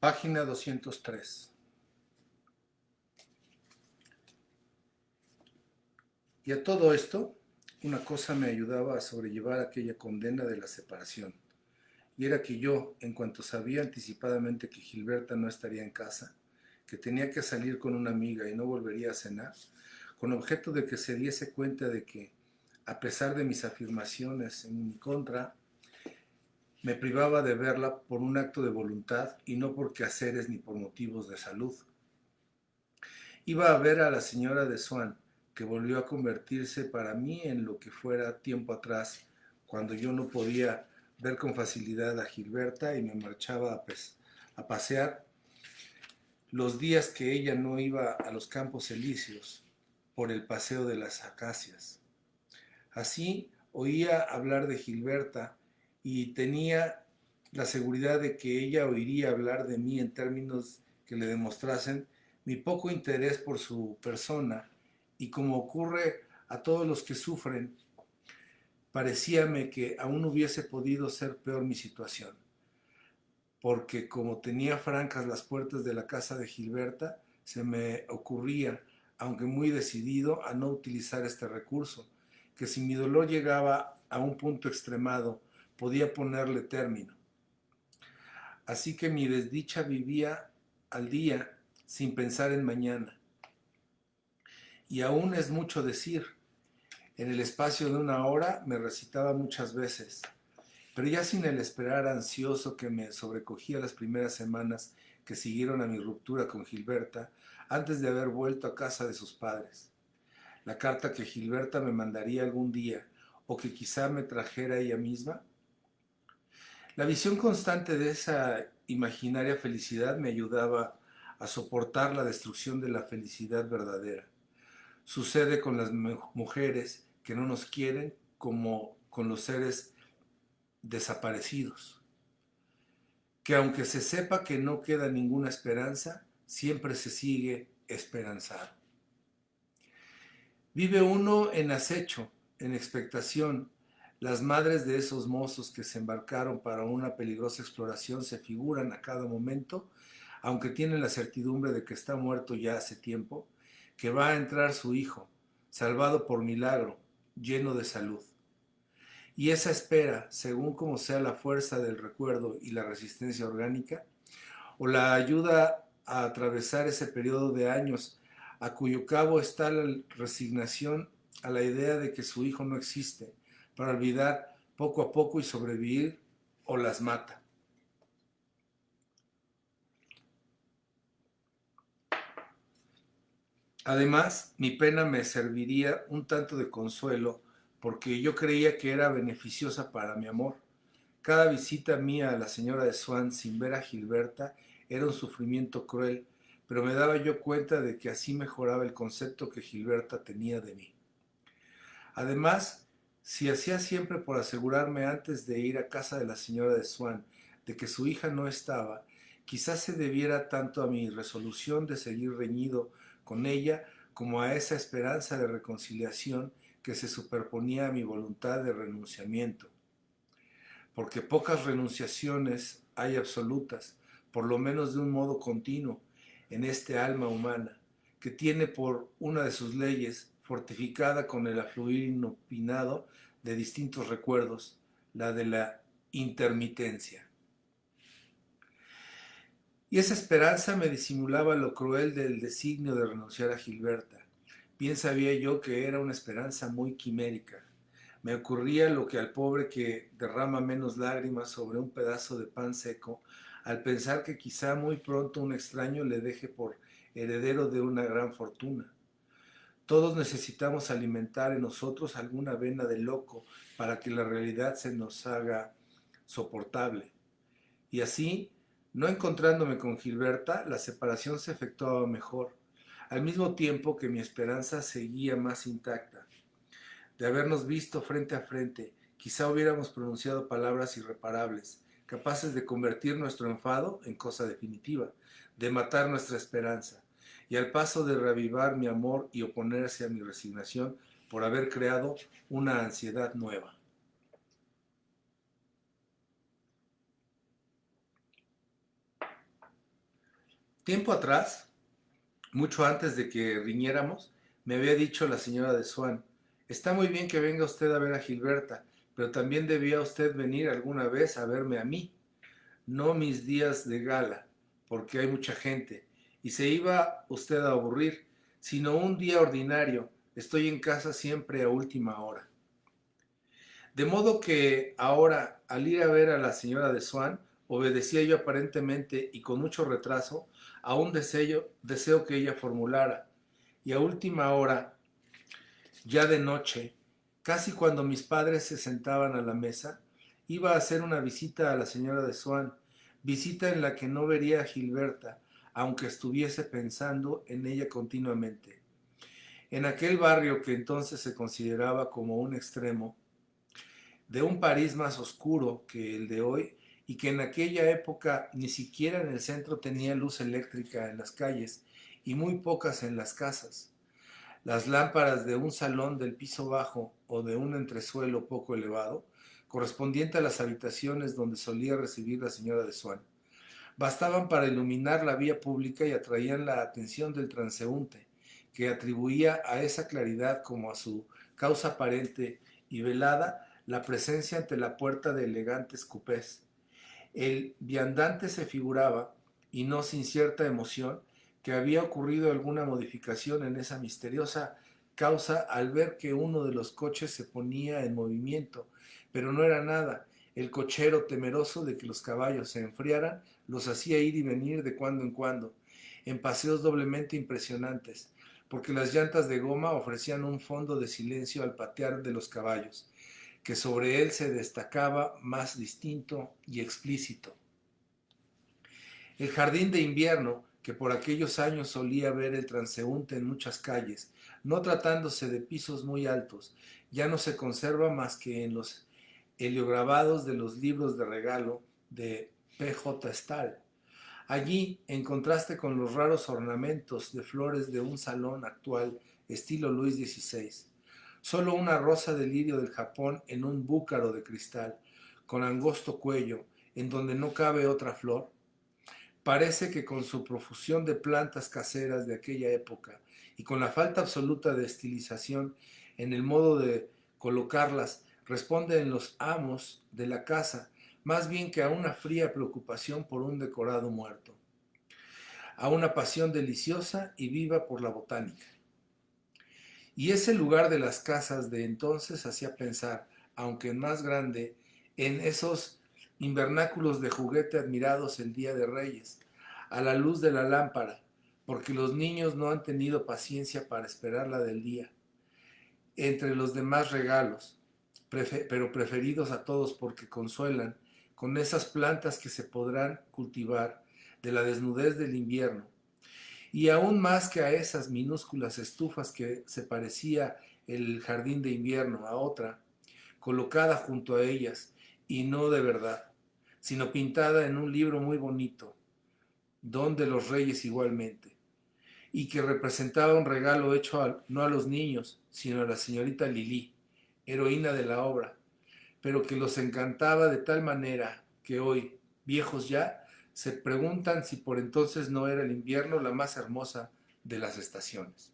Página 203. Y a todo esto, una cosa me ayudaba a sobrellevar aquella condena de la separación. Y era que yo, en cuanto sabía anticipadamente que Gilberta no estaría en casa, que tenía que salir con una amiga y no volvería a cenar, con objeto de que se diese cuenta de que, a pesar de mis afirmaciones en mi contra, me privaba de verla por un acto de voluntad y no por quehaceres ni por motivos de salud. Iba a ver a la señora de Swan, que volvió a convertirse para mí en lo que fuera tiempo atrás, cuando yo no podía ver con facilidad a Gilberta y me marchaba a pasear los días que ella no iba a los Campos Elíseos por el paseo de las acacias. Así oía hablar de Gilberta y tenía la seguridad de que ella oiría hablar de mí en términos que le demostrasen mi poco interés por su persona, y como ocurre a todos los que sufren, parecíame que aún hubiese podido ser peor mi situación, porque como tenía francas las puertas de la casa de Gilberta, se me ocurría, aunque muy decidido, a no utilizar este recurso, que si mi dolor llegaba a un punto extremado, podía ponerle término. Así que mi desdicha vivía al día sin pensar en mañana. Y aún es mucho decir, en el espacio de una hora me recitaba muchas veces, pero ya sin el esperar ansioso que me sobrecogía las primeras semanas que siguieron a mi ruptura con Gilberta, antes de haber vuelto a casa de sus padres. La carta que Gilberta me mandaría algún día, o que quizá me trajera ella misma. La visión constante de esa imaginaria felicidad me ayudaba a soportar la destrucción de la felicidad verdadera. Sucede con las mujeres que no nos quieren como con los seres desaparecidos, que aunque se sepa que no queda ninguna esperanza, siempre se sigue esperanzado. Vive uno en acecho, en expectación. Las madres de esos mozos que se embarcaron para una peligrosa exploración se figuran a cada momento, aunque tienen la certidumbre de que está muerto ya hace tiempo, que va a entrar su hijo, salvado por milagro, lleno de salud. Y esa espera, según como sea la fuerza del recuerdo y la resistencia orgánica, o la ayuda a atravesar ese periodo de años a cuyo cabo está la resignación a la idea de que su hijo no existe, para olvidar poco a poco y sobrevivir, o las mata. Además, mi pena me serviría un tanto de consuelo, porque yo creía que era beneficiosa para mi amor. Cada visita mía a la señora de Swan sin ver a Gilberta era un sufrimiento cruel, pero me daba yo cuenta de que así mejoraba el concepto que Gilberta tenía de mí. Además, si hacía siempre por asegurarme antes de ir a casa de la señora de Swan de que su hija no estaba, quizás se debiera tanto a mi resolución de seguir reñido con ella como a esa esperanza de reconciliación que se superponía a mi voluntad de renunciamiento. Porque pocas renunciaciones hay absolutas, por lo menos de un modo continuo, en este alma humana, que tiene por una de sus leyes, fortificada con el afluir inopinado de distintos recuerdos, la de la intermitencia. Y esa esperanza me disimulaba lo cruel del designio de renunciar a Gilberta. Bien sabía yo que era una esperanza muy quimérica. Me ocurría lo que al pobre que derrama menos lágrimas sobre un pedazo de pan seco, al pensar que quizá muy pronto un extraño le deje por heredero de una gran fortuna. Todos necesitamos alimentar en nosotros alguna vena de loco para que la realidad se nos haga soportable. Y así, no encontrándome con Gilberta, la separación se efectuaba mejor, al mismo tiempo que mi esperanza seguía más intacta. De habernos visto frente a frente, quizá hubiéramos pronunciado palabras irreparables, capaces de convertir nuestro enfado en cosa definitiva, de matar nuestra esperanza, y al paso de reavivar mi amor y oponerse a mi resignación por haber creado una ansiedad nueva. Tiempo atrás, mucho antes de que riñéramos, me había dicho la señora de Swan: está muy bien que venga usted a ver a Gilberta, pero también debía usted venir alguna vez a verme a mí, no mis días de gala, porque hay mucha gente, y se iba usted a aburrir, sino un día ordinario. Estoy en casa siempre a última hora. De modo que ahora, al ir a ver a la señora de Swan, obedecía yo aparentemente y con mucho retraso a un deseo que ella formulara, y a última hora, ya de noche, casi cuando mis padres se sentaban a la mesa, iba a hacer una visita a la señora de Swan, visita en la que no vería a Gilberta, aunque estuviese pensando en ella continuamente. En aquel barrio que entonces se consideraba como un extremo, de un París más oscuro que el de hoy, y que en aquella época ni siquiera en el centro tenía luz eléctrica en las calles y muy pocas en las casas. Las lámparas de un salón del piso bajo o de un entresuelo poco elevado, correspondiente a las habitaciones donde solía recibir la señora de Swan, bastaban para iluminar la vía pública y atraían la atención del transeúnte, que atribuía a esa claridad como a su causa aparente y velada la presencia ante la puerta de elegantes cupés. El viandante se figuraba, y no sin cierta emoción, que había ocurrido alguna modificación en esa misteriosa causa al ver que uno de los coches se ponía en movimiento, pero no era nada. El cochero, temeroso de que los caballos se enfriaran, los hacía ir y venir de cuando en paseos doblemente impresionantes, porque las llantas de goma ofrecían un fondo de silencio al patear de los caballos, que sobre él se destacaba más distinto y explícito. El jardín de invierno, que por aquellos años solía ver el transeúnte en muchas calles, no tratándose de pisos muy altos, ya no se conserva más que en los heliograbados de los libros de regalo de P. J. Stahl. Allí, en contraste con los raros ornamentos de flores de un salón actual estilo Luis XVI, solo una rosa de lirio del Japón en un búcaro de cristal, con angosto cuello, en donde no cabe otra flor, parece que con su profusión de plantas caseras de aquella época y con la falta absoluta de estilización en el modo de colocarlas, responde en los amos de la casa más bien que a una fría preocupación por un decorado muerto, a una pasión deliciosa y viva por la botánica. Y ese lugar de las casas de entonces hacía pensar, aunque más grande, en esos invernáculos de juguete admirados el Día de Reyes, a la luz de la lámpara, porque los niños no han tenido paciencia para esperar la del día. Entre los demás regalos, pero preferidos a todos porque consuelan, con esas plantas que se podrán cultivar de la desnudez del invierno, y aún más que a esas minúsculas estufas que se parecía el jardín de invierno a otra, colocada junto a ellas, y no de verdad, sino pintada en un libro muy bonito, Don de los Reyes igualmente, y que representaba un regalo hecho no a los niños, sino a la señorita Lili, heroína de la obra, pero que los encantaba de tal manera que hoy, viejos ya, se preguntan si por entonces no era el invierno la más hermosa de las estaciones.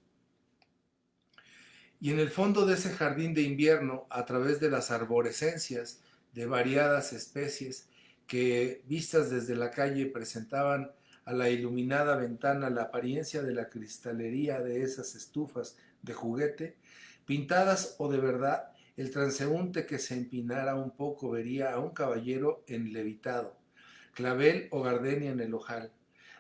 Y en el fondo de ese jardín de invierno, a través de las arborescencias de variadas especies que vistas desde la calle presentaban a la iluminada ventana la apariencia de la cristalería de esas estufas de juguete, pintadas o de verdad, el transeúnte que se empinara un poco vería a un caballero enlevitado, clavel o gardenia en el ojal,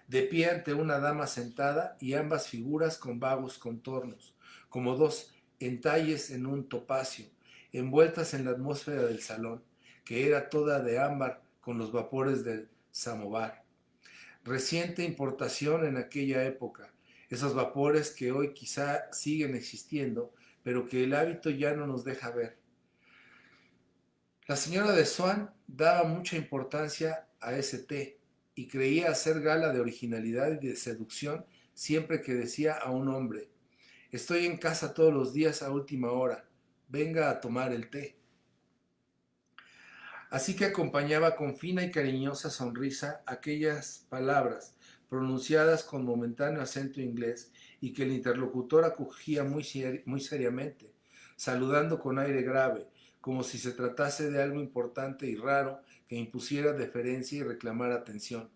de pie ante una dama sentada y ambas figuras con vagos contornos, como dos entalles en un topacio, envueltas en la atmósfera del salón, que era toda de ámbar con los vapores del samovar. Reciente importación en aquella época, esos vapores que hoy quizá siguen existiendo, pero que el hábito ya no nos deja ver. La señora de Swan daba mucha importancia a ese té y creía hacer gala de originalidad y de seducción siempre que decía a un hombre: estoy en casa todos los días a última hora, venga a tomar el té. Así que acompañaba con fina y cariñosa sonrisa aquellas palabras, pronunciadas con momentáneo acento inglés y que el interlocutor acogía muy seriamente, saludando con aire grave, como si se tratase de algo importante y raro que impusiera deferencia y reclamara atención.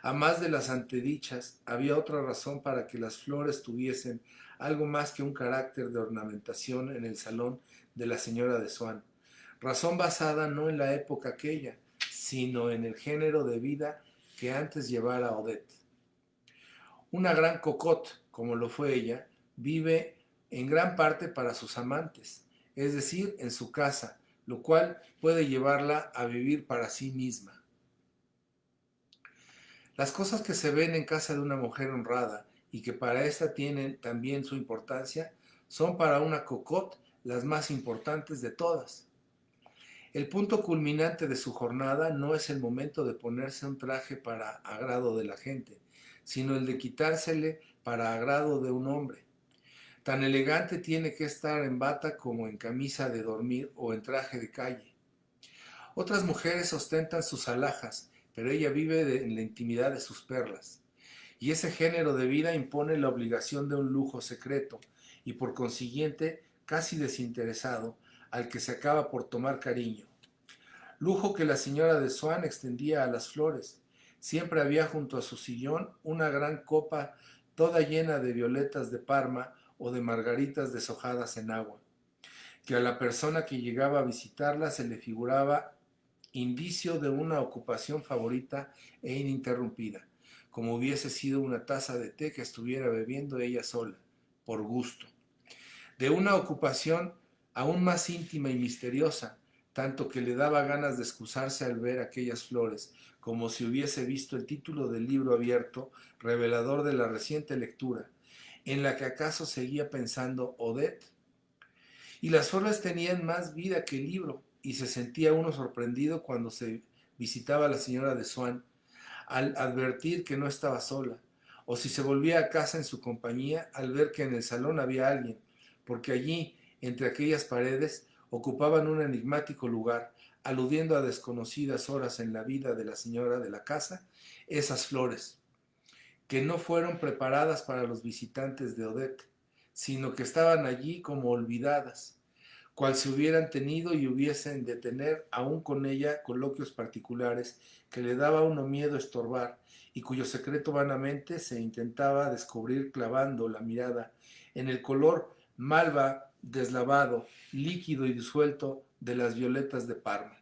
A más de las antedichas, había otra razón para que las flores tuviesen algo más que un carácter de ornamentación en el salón de la señora de Swann, razón basada no en la época aquella, sino en el género de vida que antes llevara Odette. Una gran cocotte, como lo fue ella, vive en gran parte para sus amantes, es decir, en su casa, lo cual puede llevarla a vivir para sí misma. Las cosas que se ven en casa de una mujer honrada y que para ésta tienen también su importancia, son para una cocotte las más importantes de todas. El punto culminante de su jornada no es el momento de ponerse un traje para agrado de la gente, sino el de quitársele para agrado de un hombre. Tan elegante tiene que estar en bata como en camisa de dormir o en traje de calle. Otras mujeres ostentan sus alhajas, pero ella vive en la intimidad de sus perlas. Y ese género de vida impone la obligación de un lujo secreto y por consiguiente casi desinteresado al que se acaba por tomar cariño. Lujo que la señora de Swann extendía a las flores. Siempre había junto a su sillón una gran copa toda llena de violetas de Parma o de margaritas deshojadas en agua, que a la persona que llegaba a visitarla se le figuraba indicio de una ocupación favorita e ininterrumpida, como hubiese sido una taza de té que estuviera bebiendo ella sola, por gusto. De una ocupación aún más íntima y misteriosa, tanto que le daba ganas de excusarse al ver aquellas flores, como si hubiese visto el título del libro abierto, revelador de la reciente lectura, en la que acaso seguía pensando Odette. Y las flores tenían más vida que el libro, y se sentía uno sorprendido cuando se visitaba a la señora de Swann, al advertir que no estaba sola, o si se volvía a casa en su compañía al ver que en el salón había alguien, porque allí, entre aquellas paredes, ocupaban un enigmático lugar, aludiendo a desconocidas horas en la vida de la señora de la casa, esas flores, que no fueron preparadas para los visitantes de Odette, sino que estaban allí como olvidadas, cual si hubieran tenido y hubiesen de tener aún con ella coloquios particulares que le daba a uno miedo estorbar y cuyo secreto vanamente se intentaba descubrir clavando la mirada en el color malva, deslavado, líquido y disuelto de las violetas de Parma.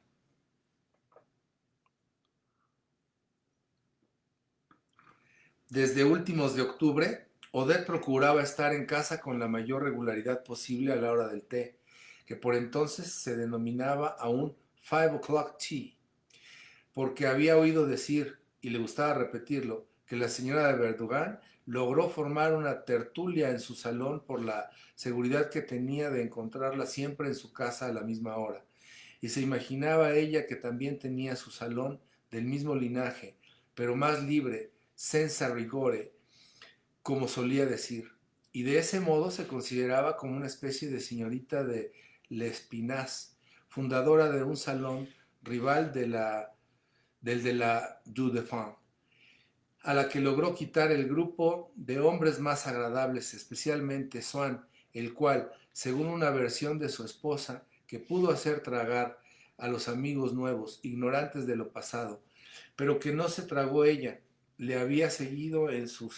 Desde últimos de octubre, Odette procuraba estar en casa con la mayor regularidad posible a la hora del té, que por entonces se denominaba aún 5 o'clock tea, porque había oído decir, y le gustaba repetirlo, que la señora de Verdugan logró formar una tertulia en su salón por la seguridad que tenía de encontrarla siempre en su casa a la misma hora, y se imaginaba ella que también tenía su salón del mismo linaje, pero más libre, senza rigore, como solía decir, y de ese modo se consideraba como una especie de señorita de L'Espinasse, fundadora de un salón rival del de la Rue de France, a la que logró quitar el grupo de hombres más agradables, especialmente Swann, el cual, según una versión de su esposa, que pudo hacer tragar a los amigos nuevos, ignorantes de lo pasado, pero que no se tragó ella, le había seguido en su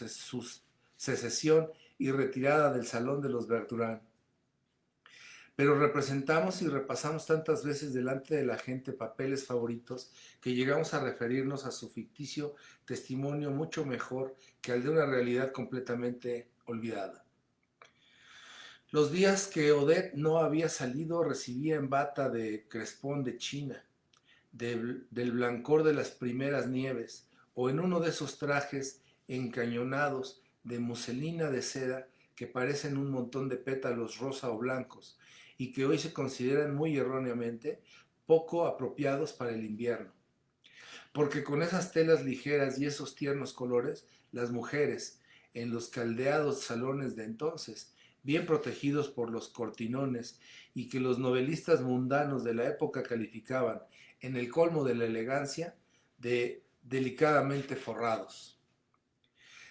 secesión y retirada del salón de los Bertrand. Pero representamos y repasamos tantas veces delante de la gente papeles favoritos que llegamos a referirnos a su ficticio testimonio mucho mejor que al de una realidad completamente olvidada. Los días que Odette no había salido recibía en bata de crespón de China, del blancor de las primeras nieves, o en uno de esos trajes encañonados de muselina de seda que parecen un montón de pétalos rosa o blancos y que hoy se consideran muy erróneamente poco apropiados para el invierno. Porque con esas telas ligeras y esos tiernos colores, las mujeres, en los caldeados salones de entonces, bien protegidos por los cortinones y que los novelistas mundanos de la época calificaban, en el colmo de la elegancia, de delicadamente forrados.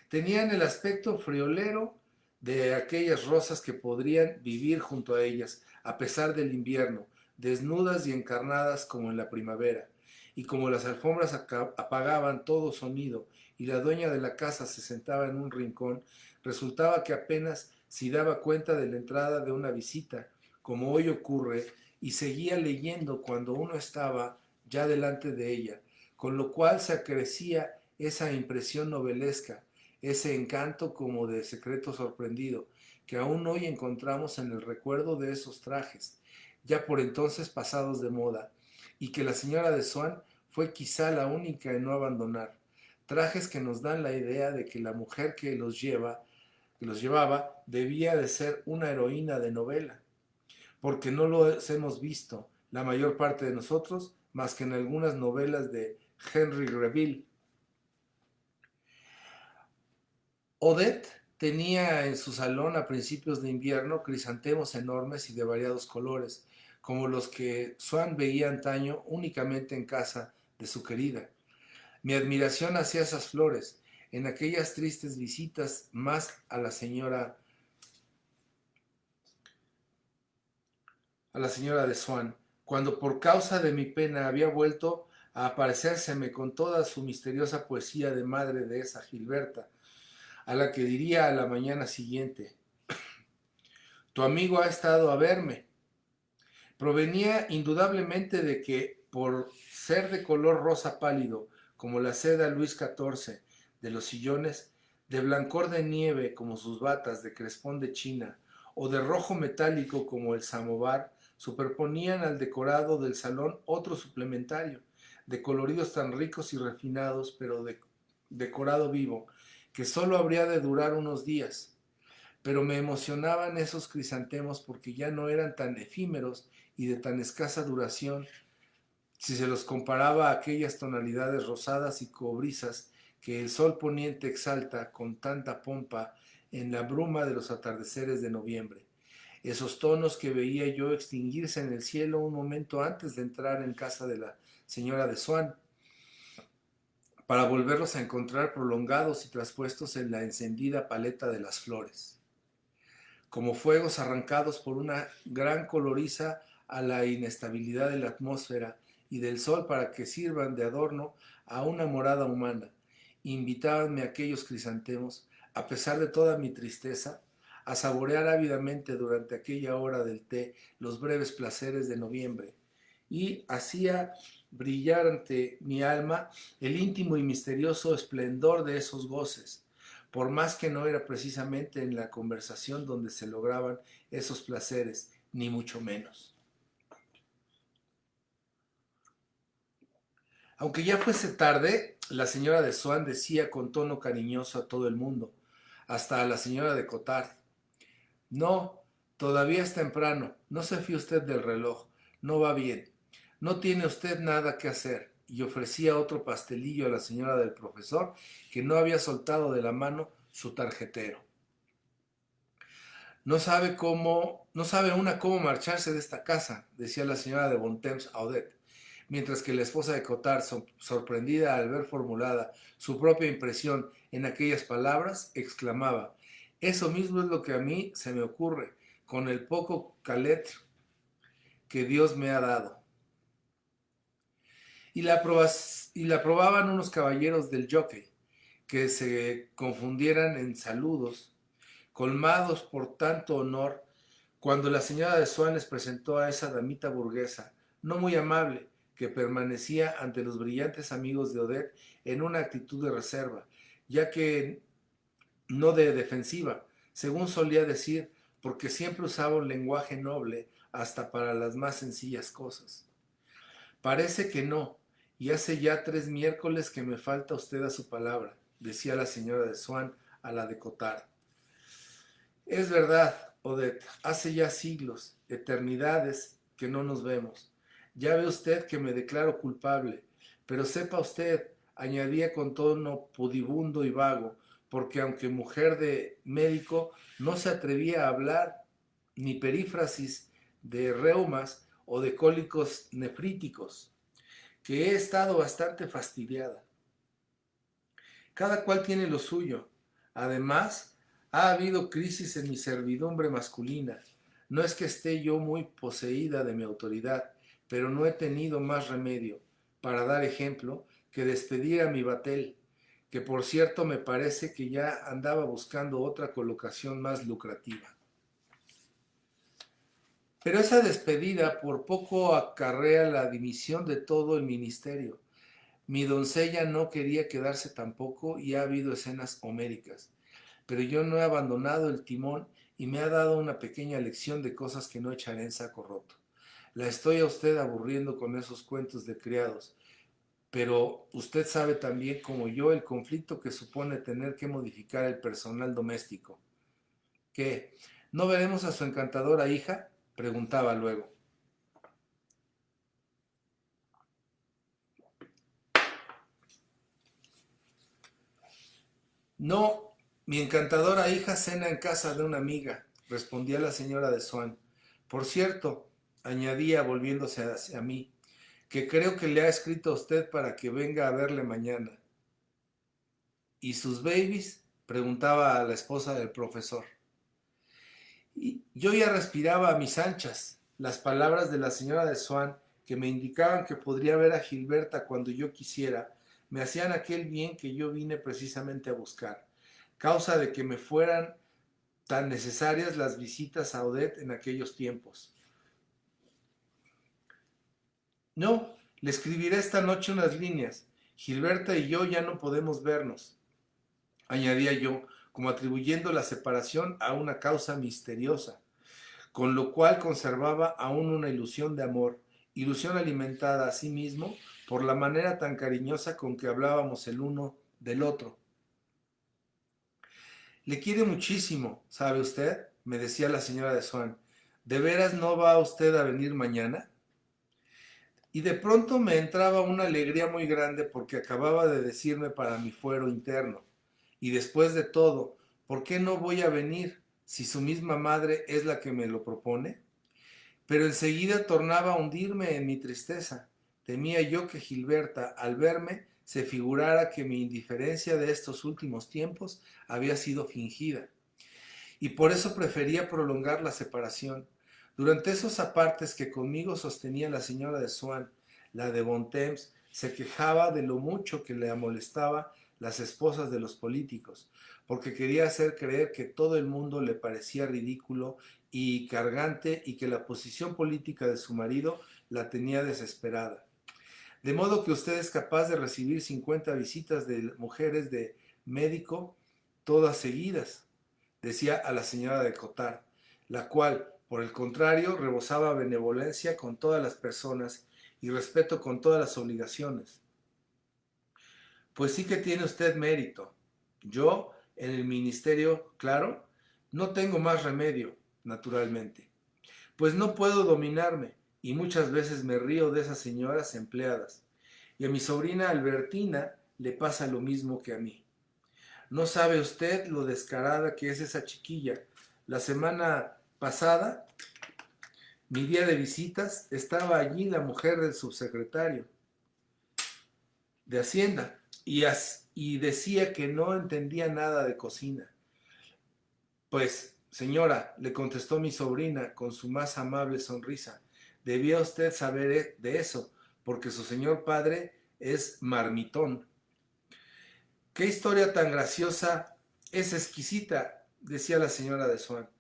Tenían el aspecto friolero de aquellas rosas que podrían vivir junto a ellas, a pesar del invierno, desnudas y encarnadas como en la primavera. Y como las alfombras apagaban todo sonido y la dueña de la casa se sentaba en un rincón, resultaba que apenas si daba cuenta de la entrada de una visita, como hoy ocurre, y seguía leyendo cuando uno estaba ya delante de ella, con lo cual se acrecía esa impresión novelesca, ese encanto como de secreto sorprendido, que aún hoy encontramos en el recuerdo de esos trajes, ya por entonces pasados de moda, y que la señora de Swann fue quizá la única en no abandonar. Trajes que nos dan la idea de que la mujer que los llevaba, debía de ser una heroína de novela, porque no los hemos visto, la mayor parte de nosotros, más que en algunas novelas de Henry Greville. Odette tenía en su salón a principios de invierno crisantemos enormes y de variados colores, como los que Swann veía antaño únicamente en casa de su querida. Mi admiración hacia esas flores, en aquellas tristes visitas más a la señora de Swann, cuando por causa de mi pena había vuelto a aparecérseme con toda su misteriosa poesía de madre de esa Gilberta, a la que diría a la mañana siguiente: tu amigo ha estado a verme. Provenía indudablemente de que, por ser de color rosa pálido, como la seda Luis XIV de los sillones, de blancor de nieve como sus batas de crespón de China, o de rojo metálico como el samovar, superponían al decorado del salón otro suplementario, de coloridos tan ricos y refinados, pero de decorado vivo, que sólo habría de durar unos días. Pero me emocionaban esos crisantemos porque ya no eran tan efímeros y de tan escasa duración si se los comparaba a aquellas tonalidades rosadas y cobrizas que el sol poniente exalta con tanta pompa en la bruma de los atardeceres de noviembre. Esos tonos que veía yo extinguirse en el cielo un momento antes de entrar en casa de la señora de Swann, para volverlos a encontrar prolongados y traspuestos en la encendida paleta de las flores, como fuegos arrancados por una gran coloriza a la inestabilidad de la atmósfera y del sol para que sirvan de adorno a una morada humana. Invitábanme aquellos crisantemos, a pesar de toda mi tristeza, a saborear ávidamente durante aquella hora del té los breves placeres de noviembre, y hacía brillar ante mi alma el íntimo y misterioso esplendor de esos goces, por más que no era precisamente en la conversación donde se lograban esos placeres, ni mucho menos. Aunque ya fuese tarde, la señora de Swann decía con tono cariñoso a todo el mundo, hasta a la señora de Cottard: no, todavía es temprano, no se fíe usted del reloj, no va bien, no tiene usted nada que hacer. Y ofrecía otro pastelillo a la señora del profesor, que no había soltado de la mano su tarjetero. No sabe una cómo marcharse de esta casa, decía la señora de Bontemps a Odette, mientras que la esposa de Cottard, sorprendida al ver formulada su propia impresión en aquellas palabras, exclamaba: eso mismo es lo que a mí se me ocurre, con el poco calet que Dios me ha dado. Y la probaban unos caballeros del jockey, que se confundieran en saludos, colmados por tanto honor, cuando la señora de Swann les presentó a esa damita burguesa, no muy amable, que permanecía ante los brillantes amigos de Odette en una actitud de reserva, ya que no de defensiva, según solía decir, porque siempre usaba un lenguaje noble hasta para las más sencillas cosas. Parece que no, y hace ya 3 miércoles que me falta usted a su palabra, decía la señora de Swann a la de Cottard. Es verdad, Odette, hace ya siglos, eternidades, que no nos vemos. Ya ve usted que me declaro culpable, pero sepa usted, añadía con tono pudibundo y vago, porque aunque mujer de médico, no se atrevía a hablar ni perífrasis de reumas o de cólicos nefríticos, que he estado bastante fastidiada. Cada cual tiene lo suyo. Además, ha habido crisis en mi servidumbre masculina. No es que esté yo muy poseída de mi autoridad, pero no he tenido más remedio, para dar ejemplo, que despedir a mi batel, que por cierto me parece que ya andaba buscando otra colocación más lucrativa. Pero esa despedida por poco acarrea la dimisión de todo el ministerio. Mi doncella no quería quedarse tampoco y ha habido escenas homéricas, pero yo no he abandonado el timón y me ha dado una pequeña lección de cosas que no echaré en saco roto. La estoy a usted aburriendo con esos cuentos de criados, pero usted sabe también como yo el conflicto que supone tener que modificar el personal doméstico. ¿Qué? ¿No veremos a su encantadora hija? Preguntaba luego. No, mi encantadora hija cena en casa de una amiga, respondía la señora de Swan. Por cierto, añadía volviéndose hacia mí, que creo que le ha escrito a usted para que venga a verle mañana. ¿Y sus babies? Preguntaba a la esposa del profesor. Y yo ya respiraba a mis anchas las palabras de la señora de Swan, que me indicaban que podría ver a Gilberta cuando yo quisiera, me hacían aquel bien que yo vine precisamente a buscar, causa de que me fueran tan necesarias las visitas a Odette en aquellos tiempos. No, le escribiré esta noche unas líneas. Gilberta y yo ya no podemos vernos, añadía yo, como atribuyendo la separación a una causa misteriosa, con lo cual conservaba aún una ilusión de amor, ilusión alimentada a sí mismo por la manera tan cariñosa con que hablábamos el uno del otro. Le quiere muchísimo, ¿sabe usted? Me decía la señora de Swan. ¿De veras no va usted a venir mañana? Y de pronto me entraba una alegría muy grande porque acababa de decirme para mi fuero interno. Y después de todo, ¿por qué no voy a venir si su misma madre es la que me lo propone? Pero enseguida tornaba a hundirme en mi tristeza. Temía yo que Gilberta, al verme, se figurara que mi indiferencia de estos últimos tiempos había sido fingida. Y por eso prefería prolongar la separación. Durante esos apartes que conmigo sostenía la señora de Swan, la de Bontemps se quejaba de lo mucho que le molestaba las esposas de los políticos, porque quería hacer creer que todo el mundo le parecía ridículo y cargante y que la posición política de su marido la tenía desesperada. De modo que usted es capaz de recibir 50 visitas de mujeres de médico todas seguidas, decía a la señora de Cotard, la cual, por el contrario, rebosaba benevolencia con todas las personas y respeto con todas las obligaciones. Pues sí que tiene usted mérito. Yo, en el ministerio, claro, no tengo más remedio, naturalmente. Pues no puedo dominarme y muchas veces me río de esas señoras empleadas. Y a mi sobrina Albertina le pasa lo mismo que a mí. No sabe usted lo descarada que es esa chiquilla. La semana pasada, mi día de visitas, estaba allí la mujer del subsecretario de Hacienda y decía que no entendía nada de cocina. Pues, señora, le contestó mi sobrina con su más amable sonrisa, debía usted saber de eso, porque su señor padre es marmitón. ¡Qué historia tan graciosa! Es exquisita, decía la señora de Swan.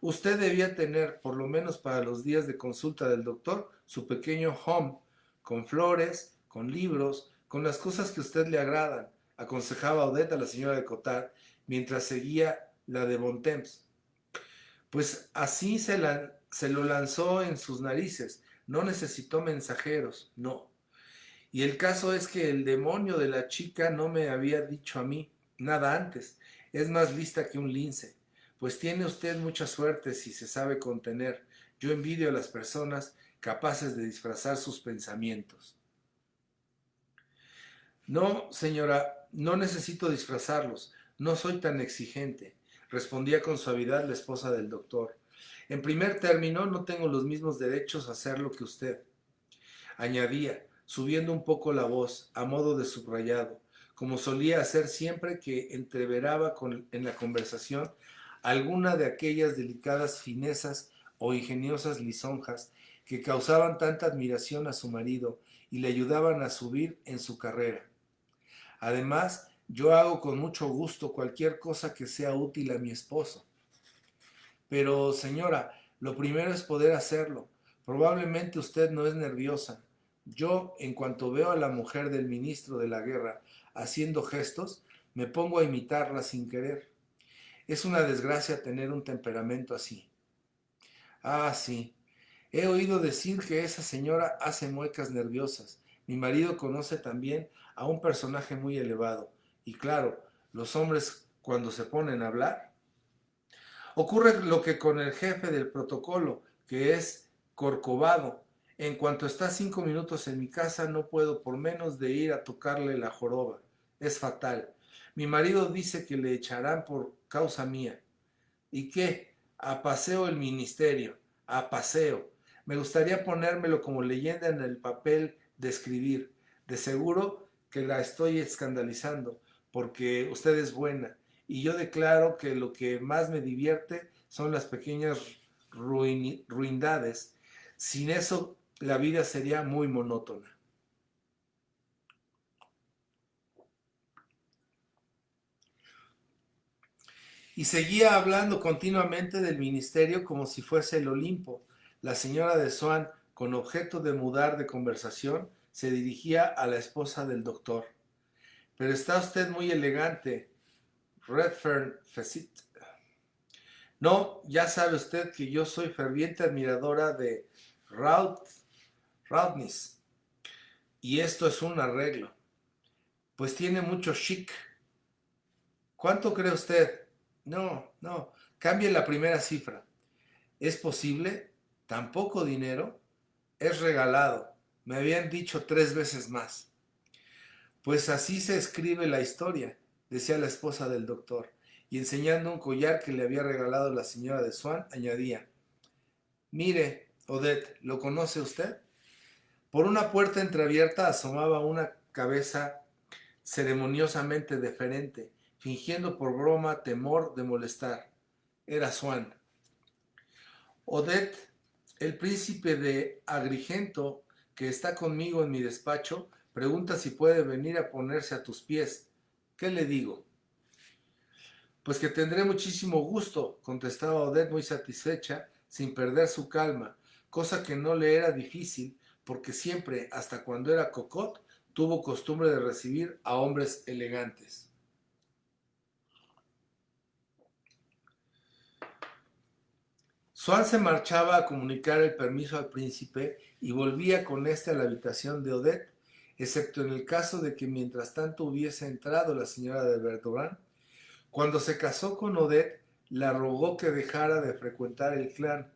Usted debía tener, por lo menos para los días de consulta del doctor, su pequeño home, con flores, con libros, con las cosas que a usted le agradan, aconsejaba Odette a la señora de Cotard, mientras seguía la de Bontemps. Pues así se lo lanzó en sus narices, no necesitó mensajeros, no. Y el caso es que el demonio de la chica no me había dicho a mí nada antes. Es más lista que un lince. Pues tiene usted mucha suerte si se sabe contener. Yo envidio a las personas capaces de disfrazar sus pensamientos. No, señora, no necesito disfrazarlos. No soy tan exigente, respondía con suavidad la esposa del doctor. En primer término, no tengo los mismos derechos a hacerlo que usted. Añadía, subiendo un poco la voz, a modo de subrayado, como solía hacer siempre que entreveraba en la conversación alguna de aquellas delicadas finezas o ingeniosas lisonjas que causaban tanta admiración a su marido y le ayudaban a subir en su carrera. Además, yo hago con mucho gusto cualquier cosa que sea útil a mi esposo. Pero, señora, lo primero es poder hacerlo. Probablemente usted no es nerviosa. Yo, en cuanto veo a la mujer del ministro de la guerra haciendo gestos, me pongo a imitarla sin querer. Es una desgracia tener un temperamento así. Ah, sí. He oído decir que esa señora hace muecas nerviosas. Mi marido conoce también a un personaje muy elevado. Y claro, los hombres cuando se ponen a hablar. Ocurre lo que con el jefe del protocolo, que es Corcovado. En cuanto está 5 minutos en mi casa, no puedo por menos de ir a tocarle la joroba. Es fatal. Mi marido dice que le echarán por causa mía. ¿Y qué? A paseo el ministerio. A paseo. Me gustaría ponérmelo como leyenda en el papel de escribir. De seguro que la estoy escandalizando, porque usted es buena. Y yo declaro que lo que más me divierte son las pequeñas ruindades. Sin eso, la vida sería muy monótona. Y seguía hablando continuamente del ministerio como si fuese el Olimpo. La señora de Swan, con objeto de mudar de conversación, se dirigía a la esposa del doctor. Pero está usted muy elegante, Redfern Facit. No, ya sabe usted que yo soy ferviente admiradora de Roudnis. Y esto es un arreglo. Pues tiene mucho chic. ¿Cuánto cree usted? No, no. Cambie la primera cifra. ¿Es posible? ¿Tan poco dinero? Es regalado. Me habían dicho 3 veces más. Pues así se escribe la historia, decía la esposa del doctor, y enseñando un collar que le había regalado la señora de Swan, añadía, mire, Odette, ¿lo conoce usted? Por una puerta entreabierta asomaba una cabeza ceremoniosamente deferente, fingiendo por broma temor de molestar. Era Swan. Odette, el príncipe de Agrigento, que está conmigo en mi despacho, pregunta si puede venir a ponerse a tus pies. ¿Qué le digo? Pues que tendré muchísimo gusto, contestaba Odette muy satisfecha, sin perder su calma, cosa que no le era difícil, porque siempre, hasta cuando era cocotte, tuvo costumbre de recibir a hombres elegantes. Swan se marchaba a comunicar el permiso al príncipe y volvía con éste a la habitación de Odette, excepto en el caso de que mientras tanto hubiese entrado la señora de Verdurin. Cuando se casó con Odette, la rogó que dejara de frecuentar el clan.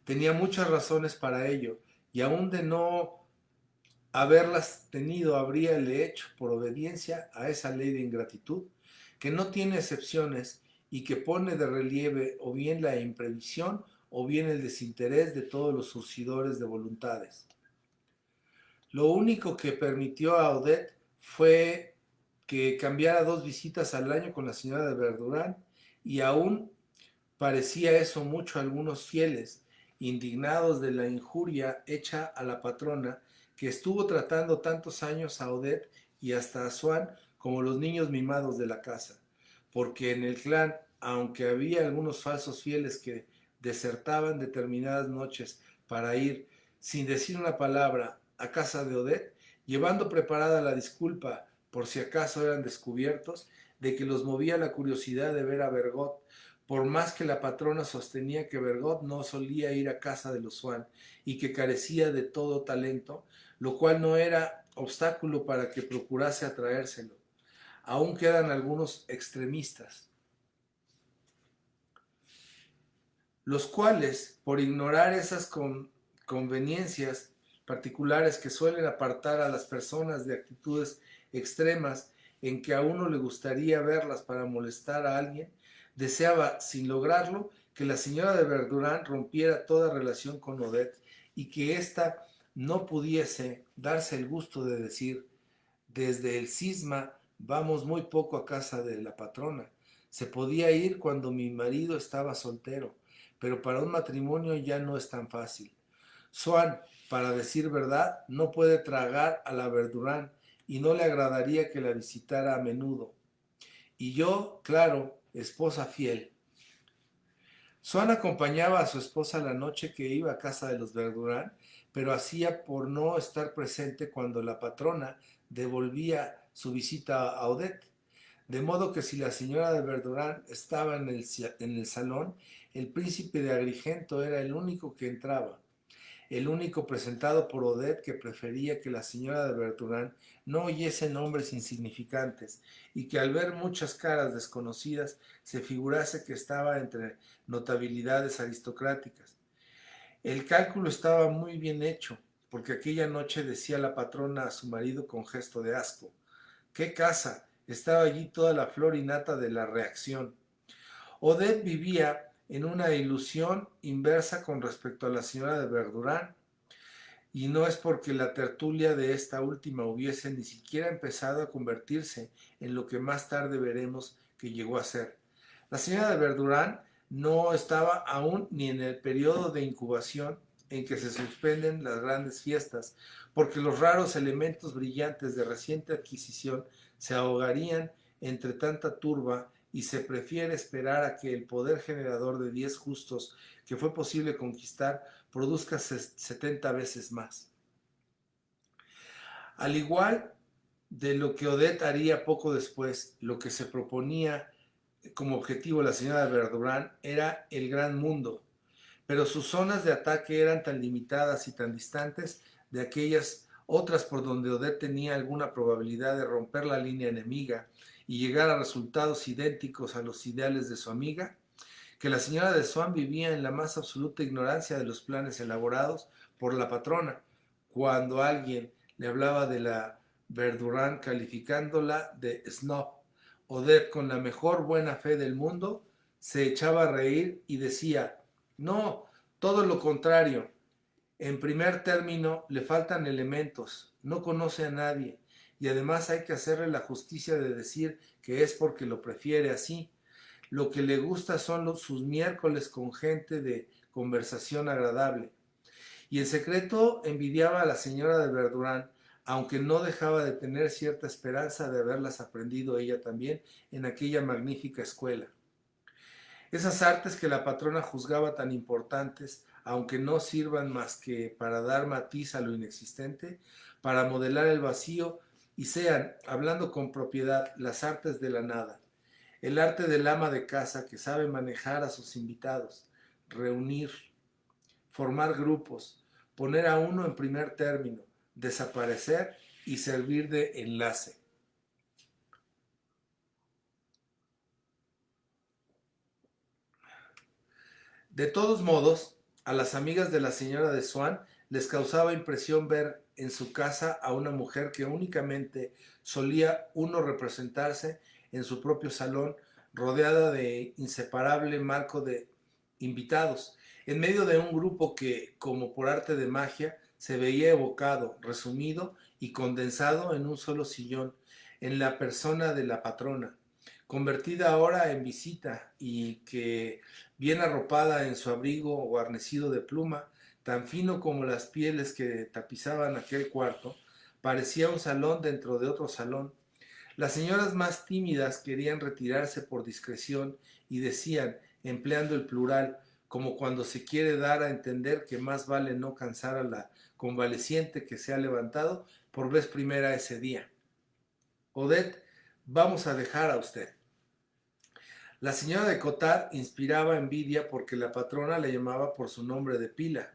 Tenía muchas razones para ello, y aun de no haberlas tenido, habríale hecho por obediencia a esa ley de ingratitud, que no tiene excepciones y que pone de relieve o bien la imprevisión o bien el desinterés de todos los surcidores de voluntades. Lo único que permitió a Odette fue que cambiara 2 visitas al año con la señora de Verdurán, y aún parecía eso mucho a algunos fieles, indignados de la injuria hecha a la patrona, que estuvo tratando tantos años a Odette y hasta a Swan como los niños mimados de la casa, porque en el clan, aunque había algunos falsos fieles que desertaban determinadas noches para ir, sin decir una palabra, a casa de Odette, llevando preparada la disculpa, por si acaso eran descubiertos, de que los movía la curiosidad de ver a Bergot, por más que la patrona sostenía que Bergot no solía ir a casa de los Swan y que carecía de todo talento, lo cual no era obstáculo para que procurase atraérselo. Aún quedan algunos extremistas, los cuales, por ignorar esas conveniencias particulares que suelen apartar a las personas de actitudes extremas en que a uno le gustaría verlas para molestar a alguien, deseaba, sin lograrlo, que la señora de Verdurán rompiera toda relación con Odette y que ésta no pudiese darse el gusto de decir, Desde el cisma vamos muy poco a casa de la patrona. Se podía ir cuando mi marido estaba soltero, pero para un matrimonio ya no es tan fácil. Swan, para decir verdad, no puede tragar a la Verdurán y no le agradaría que la visitara a menudo. Y yo, claro, esposa fiel. Swan acompañaba a su esposa la noche que iba a casa de los Verdurán, pero hacía por no estar presente cuando la patrona devolvía su visita a Odette. De modo que si la señora de Verdurán estaba en el salón, el príncipe de Agrigento era el único que entraba, el único presentado por Odette, que prefería que la señora de Berturán no oyese nombres insignificantes y que al ver muchas caras desconocidas se figurase que estaba entre notabilidades aristocráticas. El cálculo estaba muy bien hecho, porque aquella noche decía la patrona a su marido con gesto de asco: ¡qué casa! Estaba allí toda la flor y nata de la reacción. Odette vivía en una ilusión inversa con respecto a la señora de Verdurán, y no es porque la tertulia de esta última hubiese ni siquiera empezado a convertirse en lo que más tarde veremos que llegó a ser. La señora de Verdurán no estaba aún ni en el periodo de incubación en que se suspenden las grandes fiestas, porque los raros elementos brillantes de reciente adquisición se ahogarían entre tanta turba, y se prefiere esperar a que el poder generador de 10 justos que fue posible conquistar produzca 70 veces más. Al igual de lo que Odette haría poco después, lo que se proponía como objetivo la señora de Verdurán era el gran mundo, pero sus zonas de ataque eran tan limitadas y tan distantes de aquellas otras por donde Odette tenía alguna probabilidad de romper la línea enemiga y llegar a resultados idénticos a los ideales de su amiga, que la señora de Swan vivía en la más absoluta ignorancia de los planes elaborados por la patrona. Cuando alguien le hablaba de la Verdurán calificándola de snob, Odette, con la mejor buena fe del mundo, se echaba a reír y decía: no, todo lo contrario. En primer término, le faltan elementos, no conoce a nadie, y además hay que hacerle la justicia de decir que es porque lo prefiere así. Lo que le gusta son sus miércoles con gente de conversación agradable. Y en secreto envidiaba a la señora de Verdurán, aunque no dejaba de tener cierta esperanza de haberlas aprendido ella también en aquella magnífica escuela. Esas artes que la patrona juzgaba tan importantes, aunque no sirvan más que para dar matiz a lo inexistente, para modelar el vacío, y sean, hablando con propiedad, las artes de la nada. El arte del ama de casa que sabe manejar a sus invitados, reunir, formar grupos, poner a uno en primer término, desaparecer y servir de enlace. De todos modos, a las amigas de la señora de Swan les causaba impresión ver en su casa a una mujer que únicamente solía uno representarse en su propio salón, rodeada de inseparable marco de invitados, en medio de un grupo que, como por arte de magia, se veía evocado, resumido y condensado en un solo sillón, en la persona de la patrona, convertida ahora en visita, y que, bien arropada en su abrigo guarnecido de pluma, tan fino como las pieles que tapizaban aquel cuarto, parecía un salón dentro de otro salón. Las señoras más tímidas querían retirarse por discreción y decían, empleando el plural, como cuando se quiere dar a entender que más vale no cansar a la convaleciente que se ha levantado por vez primera ese día: Odette, vamos a dejar a usted. La señora de Cottard inspiraba envidia porque la patrona le llamaba por su nombre de pila.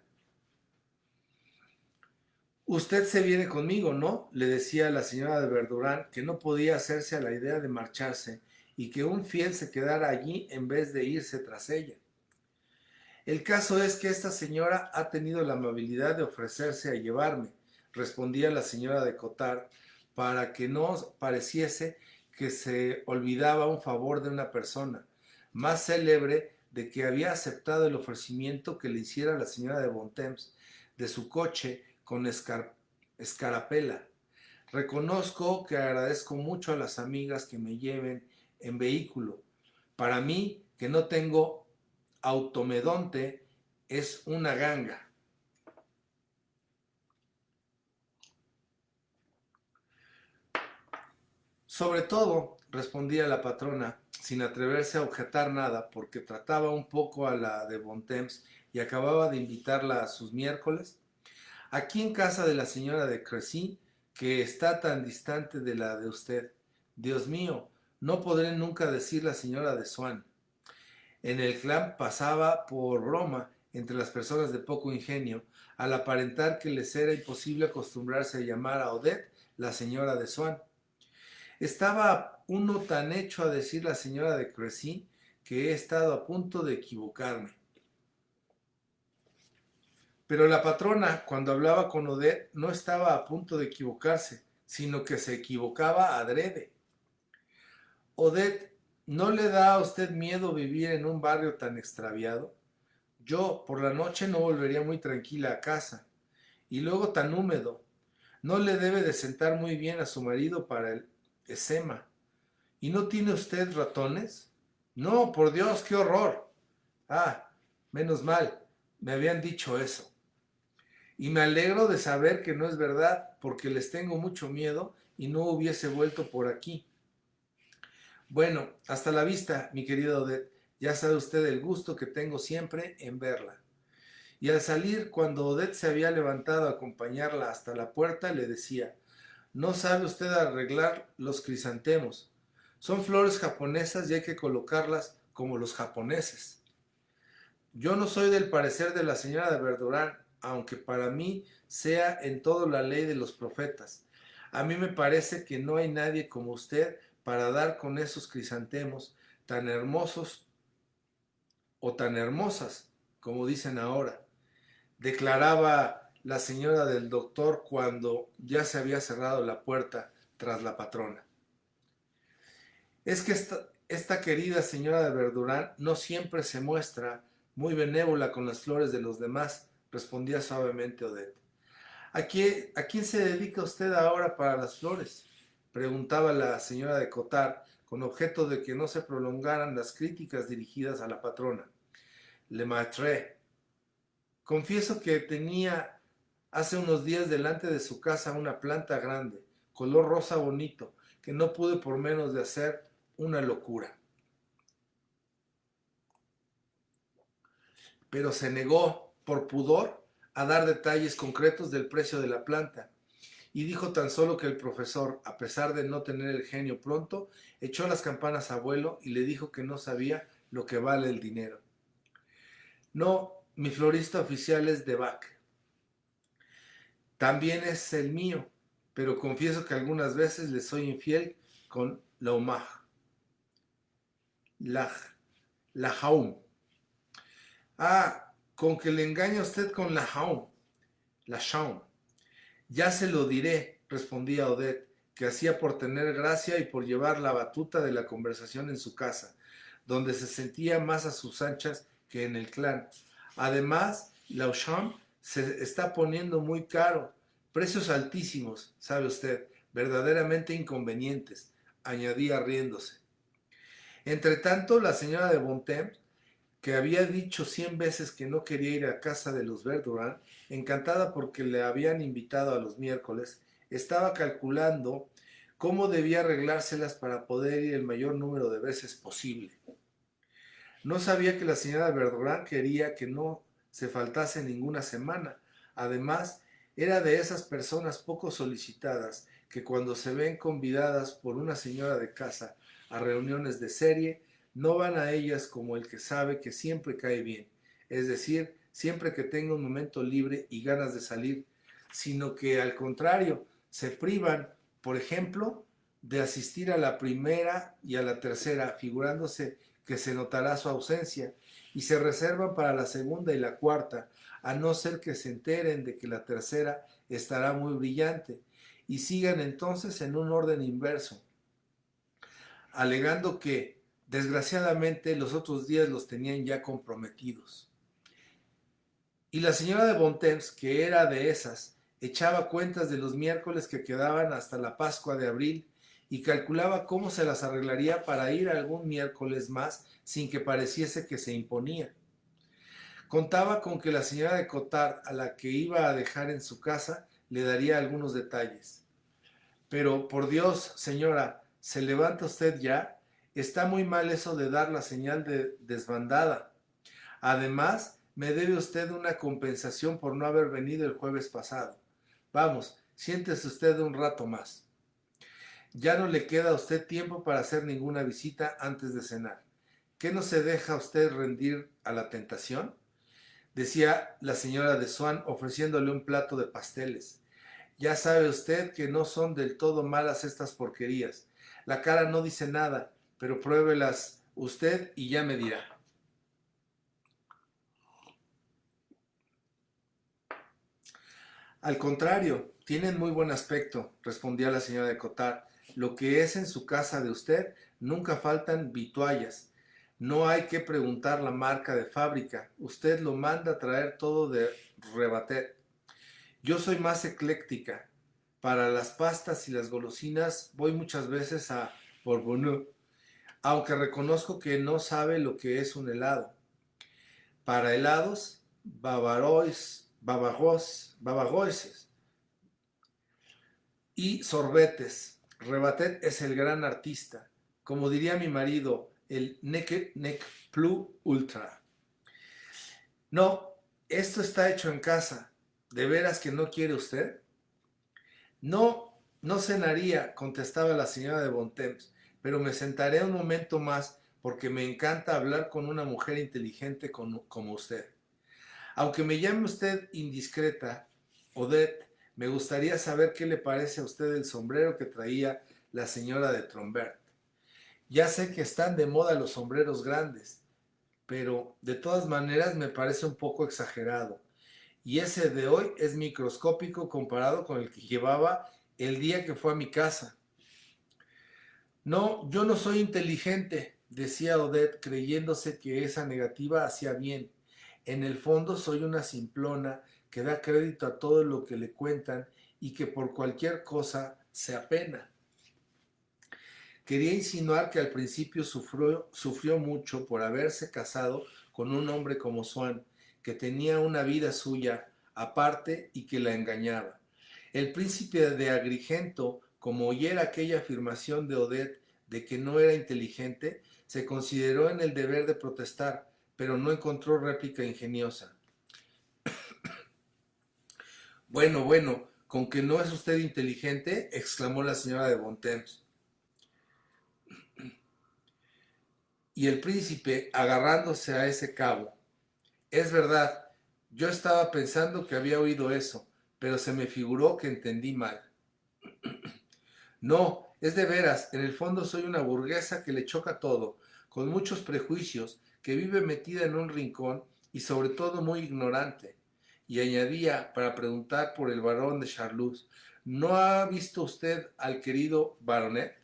Usted se viene conmigo, ¿no?, le decía a la señora de Verdurán, que no podía hacerse a la idea de marcharse y que un fiel se quedara allí en vez de irse tras ella. El caso es que esta señora ha tenido la amabilidad de ofrecerse a llevarme, respondía la señora de Cottard, para que no pareciese que se olvidaba un favor de una persona más célebre, de que había aceptado el ofrecimiento que le hiciera la señora de Bontemps de su coche con escarapela. Reconozco que agradezco mucho a las amigas que me lleven en vehículo. Para mí, que no tengo automedonte, es una ganga. Sobre todo, respondía la patrona, sin atreverse a objetar nada, porque trataba un poco a la de Bontemps y acababa de invitarla a sus miércoles, aquí en casa de la señora de Crecy, que está tan distante de la de usted. Dios mío, no podré nunca decir la señora de Swan. En el clan pasaba por broma entre las personas de poco ingenio, al aparentar que les era imposible acostumbrarse a llamar a Odette la señora de Swan. Estaba uno tan hecho a decir la señora de Crecy que he estado a punto de equivocarme. Pero la patrona, cuando hablaba con Odette, no estaba a punto de equivocarse, sino que se equivocaba adrede. Odette, ¿no le da a usted miedo vivir en un barrio tan extraviado? Yo, por la noche, no volvería muy tranquila a casa. Y luego tan húmedo. No le debe de sentar muy bien a su marido para el eczema. ¿Y no tiene usted ratones? No, por Dios, qué horror. Ah, menos mal, me habían dicho eso. Y me alegro de saber que no es verdad, porque les tengo mucho miedo y no hubiese vuelto por aquí. Bueno, hasta la vista, mi querida Odette. Ya sabe usted el gusto que tengo siempre en verla. Y al salir, cuando Odette se había levantado a acompañarla hasta la puerta, le decía, no sabe usted arreglar los crisantemos. Son flores japonesas y hay que colocarlas como los japoneses. Yo no soy del parecer de la señora de Verdurán, aunque para mí sea en todo la ley de los profetas. A mí me parece que no hay nadie como usted para dar con esos crisantemos tan hermosos o tan hermosas, como dicen ahora, declaraba la señora del doctor cuando ya se había cerrado la puerta tras la patrona. Es que esta querida señora de Verdurán no siempre se muestra muy benévola con las flores de los demás, respondía suavemente Odette. ¿A quién se dedica usted ahora para las flores? Preguntaba la señora de Cottard, con objeto de que no se prolongaran las críticas dirigidas a la patrona. Le Maitre. Confieso que tenía hace unos días delante de su casa una planta grande, color rosa bonito, que no pude por menos de hacer una locura. Pero se negó, por pudor, a dar detalles concretos del precio de la planta, y dijo tan solo que el profesor, a pesar de no tener el genio pronto, echó las campanas a vuelo y le dijo que no sabía lo que vale el dinero. No, mi florista oficial es de Bach. También es el mío, pero confieso que algunas veces le soy infiel con la homage, la, la jaum. Ah, con que le engaña usted con la jaum, la shaum. Ya se lo diré, respondía Odette, que hacía por tener gracia y por llevar la batuta de la conversación en su casa, donde se sentía más a sus anchas que en el clan. Además, la Auchan se está poniendo muy caro, precios altísimos, sabe usted, verdaderamente inconvenientes, añadía riéndose. Entre tanto, la señora de Bontemps, que había dicho 100 veces que no quería ir a casa de los Verdurán, encantada porque le habían invitado a los miércoles, estaba calculando cómo debía arreglárselas para poder ir el mayor número de veces posible. No sabía que la señora Verdurán quería que no se faltase ninguna semana. Además, era de esas personas poco solicitadas que cuando se ven convidadas por una señora de casa a reuniones de serie, no van a ellas como el que sabe que siempre cae bien, es decir, siempre que tenga un momento libre y ganas de salir, sino que al contrario, se privan, por ejemplo, de asistir a la primera y a la tercera, figurándose que se notará su ausencia, y se reservan para la segunda y la cuarta, a no ser que se enteren de que la tercera estará muy brillante, y sigan entonces en un orden inverso, alegando que, desgraciadamente, los otros días los tenían ya comprometidos. Y la señora de Bontemps, que era de esas, echaba cuentas de los miércoles que quedaban hasta la Pascua de abril y calculaba cómo se las arreglaría para ir algún miércoles más sin que pareciese que se imponía. Contaba con que la señora de Cottard, a la que iba a dejar en su casa, le daría algunos detalles. Pero, por Dios, señora, ¿se levanta usted ya? Está muy mal eso de dar la señal de desbandada. Además, me debe usted una compensación por no haber venido el jueves pasado. Vamos, siéntese usted un rato más. Ya no le queda a usted tiempo para hacer ninguna visita antes de cenar. ¿Qué no se deja usted rendir a la tentación? Decía la señora de Swann ofreciéndole un plato de pasteles. Ya sabe usted que no son del todo malas estas porquerías. La cara no dice nada, pero pruébelas usted y ya me dirá. Al contrario, tienen muy buen aspecto, respondía la señora de Cottard. Lo que es en su casa de usted, nunca faltan vituallas. No hay que preguntar la marca de fábrica. Usted lo manda traer todo de Rebatet. Yo soy más ecléctica. Para las pastas y las golosinas voy muchas veces a Bourbonnais, aunque reconozco que no sabe lo que es un helado. Para helados, bavaroises y sorbetes. Rebatet es el gran artista. Como diría mi marido, el nec plus ultra. No, esto está hecho en casa. ¿De veras que no quiere usted? No, no cenaría, contestaba la señora de Bontemps, pero me sentaré un momento más porque me encanta hablar con una mujer inteligente como usted. Aunque me llame usted indiscreta, Odette, me gustaría saber qué le parece a usted el sombrero que traía la señora de Trombert. Ya sé que están de moda los sombreros grandes, pero de todas maneras me parece un poco exagerado. Y ese de hoy es microscópico comparado con el que llevaba el día que fue a mi casa. No, yo no soy inteligente, decía Odette, creyéndose que esa negativa hacía bien. En el fondo soy una simplona que da crédito a todo lo que le cuentan y que por cualquier cosa se apena. Quería insinuar que al principio sufrió mucho por haberse casado con un hombre como Swann, que tenía una vida suya aparte y que la engañaba. El príncipe de Agrigento, como oyera aquella afirmación de Odette de que no era inteligente, se consideró en el deber de protestar, pero no encontró réplica ingeniosa. Bueno, con que no es usted inteligente, exclamó la señora de Bontemps. Y el príncipe, agarrándose a ese cabo, es verdad, yo estaba pensando que había oído eso, pero se me figuró que entendí mal. No, es de veras, en el fondo soy una burguesa que le choca todo, con muchos prejuicios, que vive metida en un rincón y sobre todo muy ignorante. Y añadía, para preguntar por el barón de Charlus, ¿no ha visto usted al querido baronet?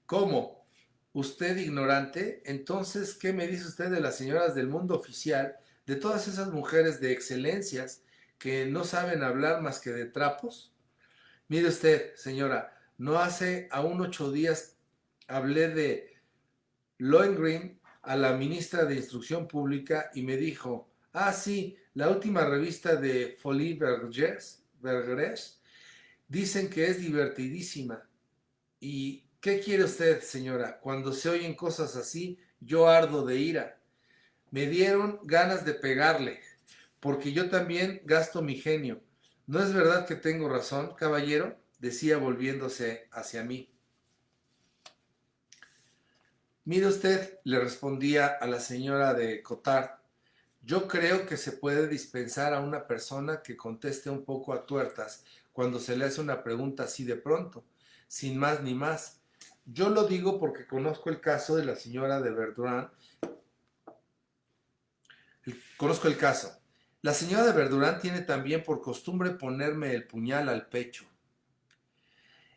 ¿Cómo? ¿Usted ignorante? Entonces, ¿qué me dice usted de las señoras del mundo oficial, de todas esas mujeres de excelencias que no saben hablar más que de trapos? Mire usted, señora, no hace aún 8 días hablé de Lohengrin a la ministra de Instrucción Pública y me dijo, sí, la última revista de Folies Bergères dicen que es divertidísima. ¿Y qué quiere usted, señora? Cuando se oyen cosas así, yo ardo de ira. Me dieron ganas de pegarle, porque yo también gasto mi genio. ¿No es verdad que tengo razón, caballero?, decía volviéndose hacia mí. Mire usted, le respondía a la señora de Cottard, yo creo que se puede dispensar a una persona que conteste un poco a tuertas cuando se le hace una pregunta así de pronto, sin más ni más. Yo lo digo porque conozco el caso de la señora de Verdurán. Conozco el caso. La señora de Verdurán tiene también por costumbre ponerme el puñal al pecho.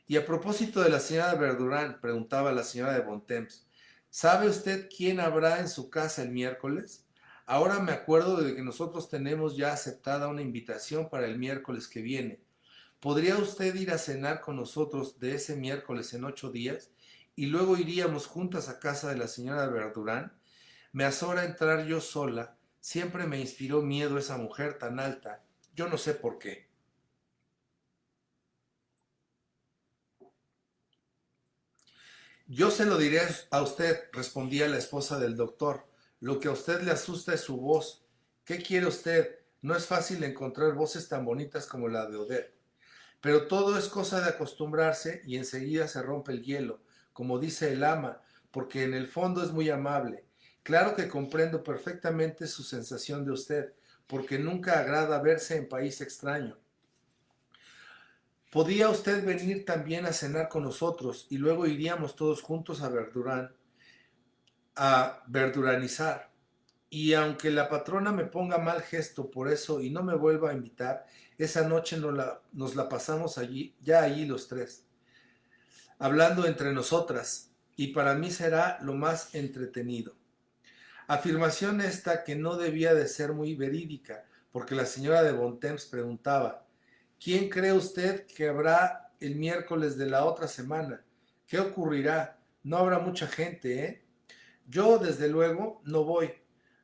Y a propósito de la señora de Verdurán, preguntaba la señora de Bontemps, ¿sabe usted quién habrá en su casa el miércoles? Ahora me acuerdo de que nosotros tenemos ya aceptada una invitación para el miércoles que viene. ¿Podría usted ir a cenar con nosotros de ese miércoles en 8 días? Y luego iríamos juntas a casa de la señora Verdurán. Me azora entrar yo sola. Siempre me inspiró miedo esa mujer tan alta. Yo no sé por qué. Yo se lo diré a usted, respondía la esposa del doctor. Lo que a usted le asusta es su voz. ¿Qué quiere usted? No es fácil encontrar voces tan bonitas como la de Odette. Pero todo es cosa de acostumbrarse y enseguida se rompe el hielo, como dice el ama, porque en el fondo es muy amable. Claro que comprendo perfectamente su sensación de usted, porque nunca agrada verse en país extraño. Podía usted venir también a cenar con nosotros y luego iríamos todos juntos a verduranizar. Y aunque la patrona me ponga mal gesto por eso y no me vuelva a invitar, esa noche nos la pasamos allí, ya allí los tres, hablando entre nosotras, y para mí será lo más entretenido. Afirmación esta que no debía de ser muy verídica, porque la señora de Bontemps preguntaba, ¿quién cree usted que habrá el miércoles de la otra semana? ¿Qué ocurrirá? No habrá mucha gente, ¿eh? Yo, desde luego, no voy.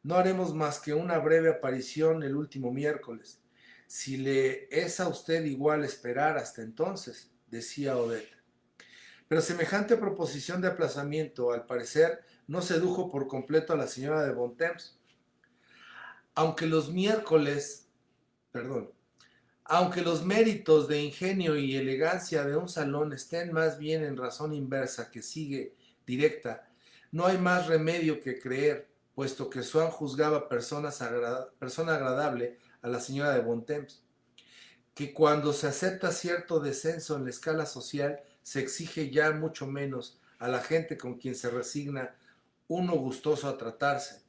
No haremos más que una breve aparición el último miércoles. Si le es a usted igual esperar hasta entonces, decía Odette. Pero semejante proposición de aplazamiento, al parecer, no sedujo por completo a la señora de Bontemps. Aunque los miércoles, perdón, aunque los méritos de ingenio y elegancia de un salón estén más bien en razón inversa que sigue directa, no hay más remedio que creer, puesto que Swann juzgaba persona agradable a la señora de Bontemps, que cuando se acepta cierto descenso en la escala social, se exige ya mucho menos a la gente con quien se resigna uno gustoso a tratarse,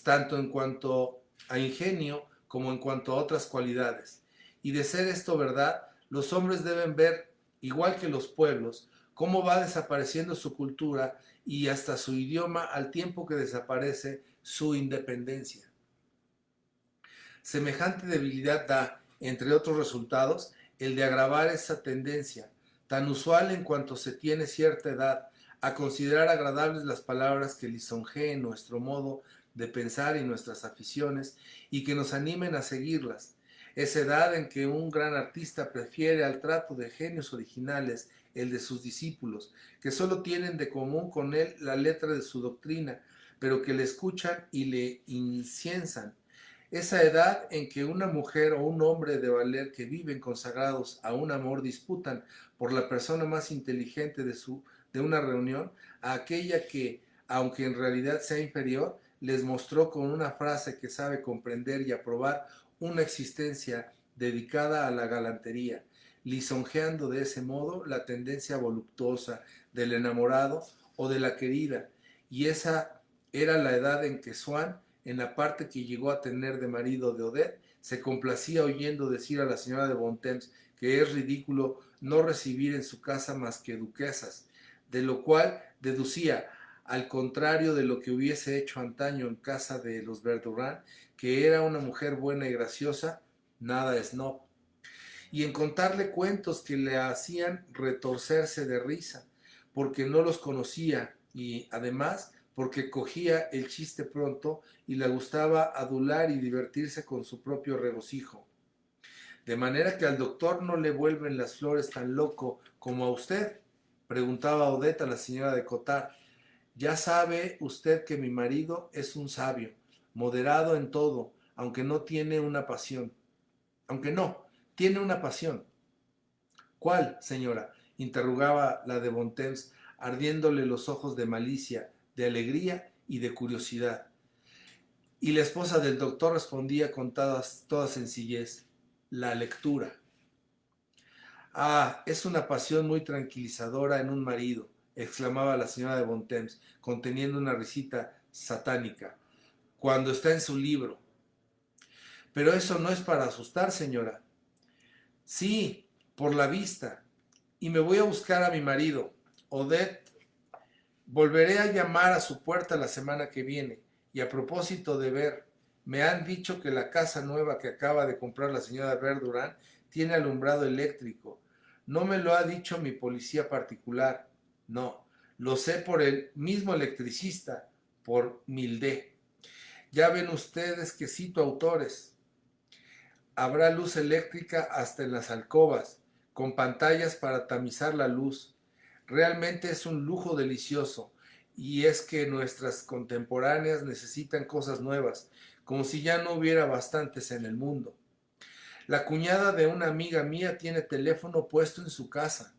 tanto en cuanto a ingenio como en cuanto a otras cualidades. Y de ser esto verdad, los hombres deben ver, igual que los pueblos, cómo va desapareciendo su cultura y hasta su idioma al tiempo que desaparece su independencia. Semejante debilidad da, entre otros resultados, el de agravar esa tendencia, tan usual en cuanto se tiene cierta edad, a considerar agradables las palabras que lisonjeen nuestro modo de pensar y nuestras aficiones y que nos animen a seguirlas. Esa edad en que un gran artista prefiere al trato de genios originales el de sus discípulos, que solo tienen de común con él la letra de su doctrina, pero que le escuchan y le inciensan. Esa edad en que una mujer o un hombre de valer que viven consagrados a un amor disputan por la persona más inteligente de una reunión a aquella que, aunque en realidad sea inferior, les mostró con una frase que sabe comprender y aprobar una existencia dedicada a la galantería, lisonjeando de ese modo la tendencia voluptuosa del enamorado o de la querida. Y esa era la edad en que Swann, en la parte que llegó a tener de marido de Odette, se complacía oyendo decir a la señora de Bontemps que es ridículo no recibir en su casa más que duquesas, de lo cual deducía, al contrario de lo que hubiese hecho antaño en casa de los Verdurán, que era una mujer buena y graciosa, nada snob, y en contarle cuentos que le hacían retorcerse de risa, porque no los conocía y además porque cogía el chiste pronto y le gustaba adular y divertirse con su propio regocijo. De manera que al doctor no le vuelven las flores tan loco como a usted, preguntaba Odette a la señora de Cottard. Ya sabe usted que mi marido es un sabio, moderado en todo, aunque no tiene una pasión. Aunque no, tiene una pasión. ¿Cuál, señora? Interrogaba la de Bontemps, ardiéndole los ojos de malicia, de alegría y de curiosidad. Y la esposa del doctor respondía con toda sencillez, la lectura. Ah, es una pasión muy tranquilizadora en un marido, exclamaba la señora de Bontemps, conteniendo una risita satánica, cuando está en su libro. Pero eso no es para asustar, señora. Sí, por la vista. Y me voy a buscar a mi marido. Odette, volveré a llamar a su puerta la semana que viene. Y a propósito de ver, Me han dicho que la casa nueva que acaba de comprar la señora Verdurán tiene alumbrado eléctrico. No me lo ha dicho mi policía particular. No, lo sé por el mismo electricista, por Mildé. Ya ven ustedes que cito autores. Habrá luz eléctrica hasta en las alcobas, con pantallas para tamizar la luz. Realmente es un lujo delicioso, y es que nuestras contemporáneas necesitan cosas nuevas, como si ya no hubiera bastantes en el mundo. La cuñada de una amiga mía tiene teléfono puesto en su casa,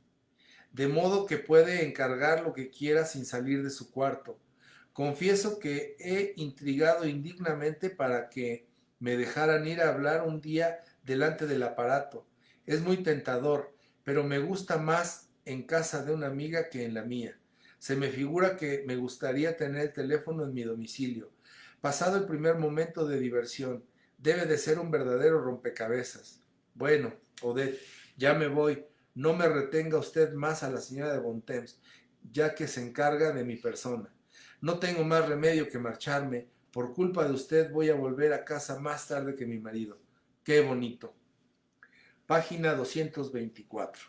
de modo que puede encargar lo que quiera sin salir de su cuarto. Confieso que he intrigado indignamente para que me dejaran ir a hablar un día delante del aparato. Es muy tentador, pero me gusta más en casa de una amiga que en la mía. Se me figura que me gustaría tener el teléfono en mi domicilio. Pasado el primer momento de diversión, debe de ser un verdadero rompecabezas. Bueno, Odette, ya me voy. No me retenga usted más a la señora de Bontemps, ya que se encarga de mi persona. No tengo más remedio que marcharme. Por culpa de usted voy a volver a casa más tarde que mi marido. Qué bonito. Página 224.